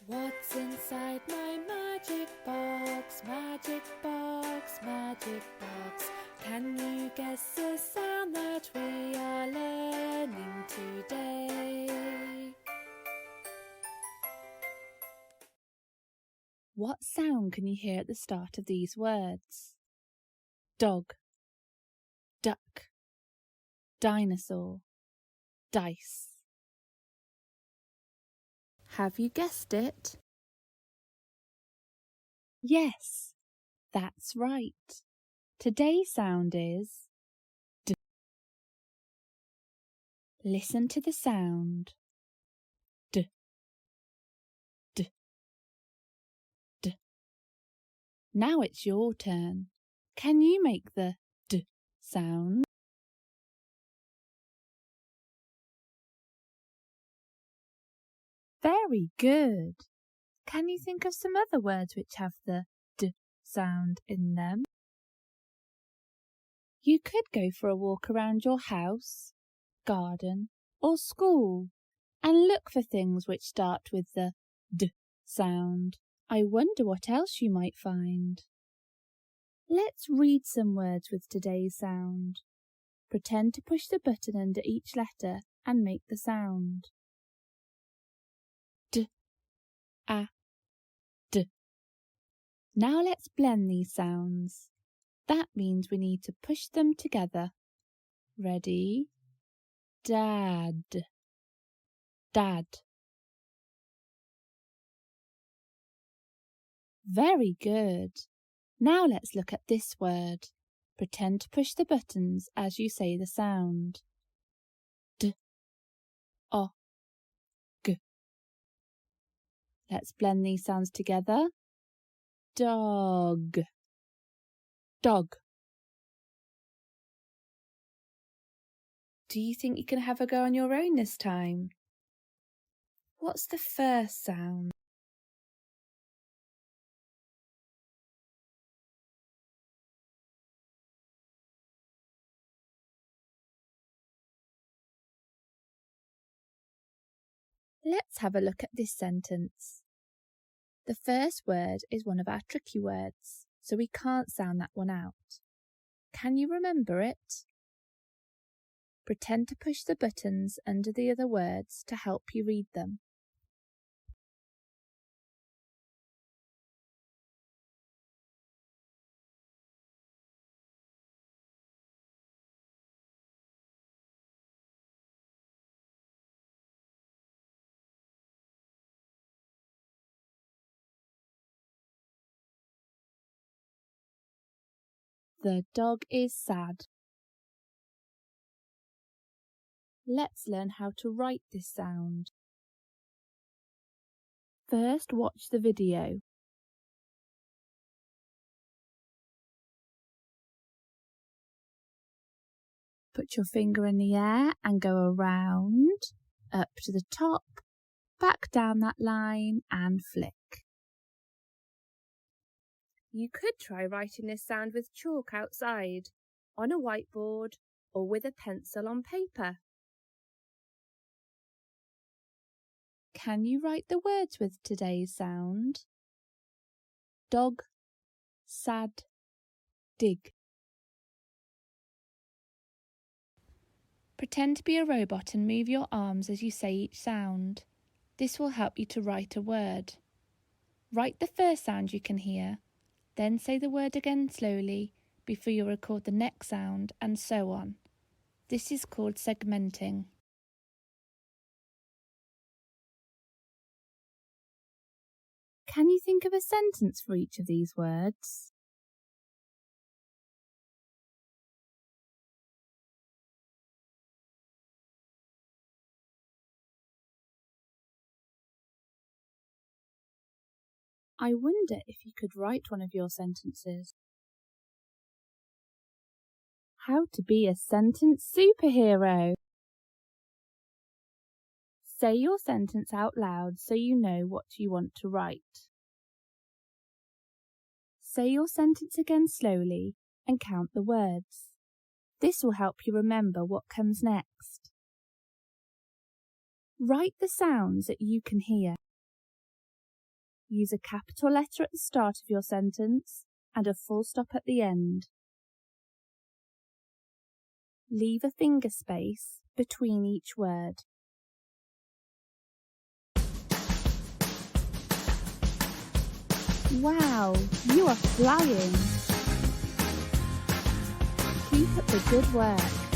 What's inside my magic box? Magic box, magic box. Can you guess the sound that we are learning today? What sound can you hear at the start of these words? Dog, duck, dinosaur, dice. Have you guessed it? Yes, that's right. Today's sound is D. Listen to the sound. D, D, D. Now it's your turn. Can you make the D sound? Very good. Can you think of some other words which have the D sound in them? You could go for a walk around your house, garden, or school and look for things which start with the D sound. I wonder what else you might find. Let's read some words with today's sound. Pretend to push the button under each letter and make the sound. D, A, D. Now let's blend these sounds. That means we need to push them together. Ready? Dad, dad. Very good. Now let's look at this word. Pretend to push the buttons as you say the sound. D, O, G. Let's blend these sounds together. Dog, dog. Do you think you can have a go on your own this time? What's the first sound? Let's have a look at this sentence. The first word is one of our tricky words, so we can't sound that one out. Can you remember it? Pretend to push the buttons under the other words to help you read them. The dog is sad. Let's learn how to write this sound. First, watch the video. Put your finger in the air and go around, up to the top, back down that line and flick. You could try writing this sound with chalk outside, on a whiteboard, or with a pencil on paper. Can you write the words with today's sound? Dog, sad, dig. Pretend to be a robot and move your arms as you say each sound. This will help you to write a word. Write the first sound you can hear, then say the word again slowly before you record the next sound, and so on. This is called segmenting. Can you think of a sentence for each of these words? I wonder if you could write one of your sentences. How to be a sentence superhero. Say your sentence out loud so you know what you want to write. Say your sentence again slowly and count the words. This will help you remember what comes next. Write the sounds that you can hear. Use a capital letter at the start of your sentence and a full stop at the end. Leave a finger space between each word. Wow, you are flying! Keep up the good work.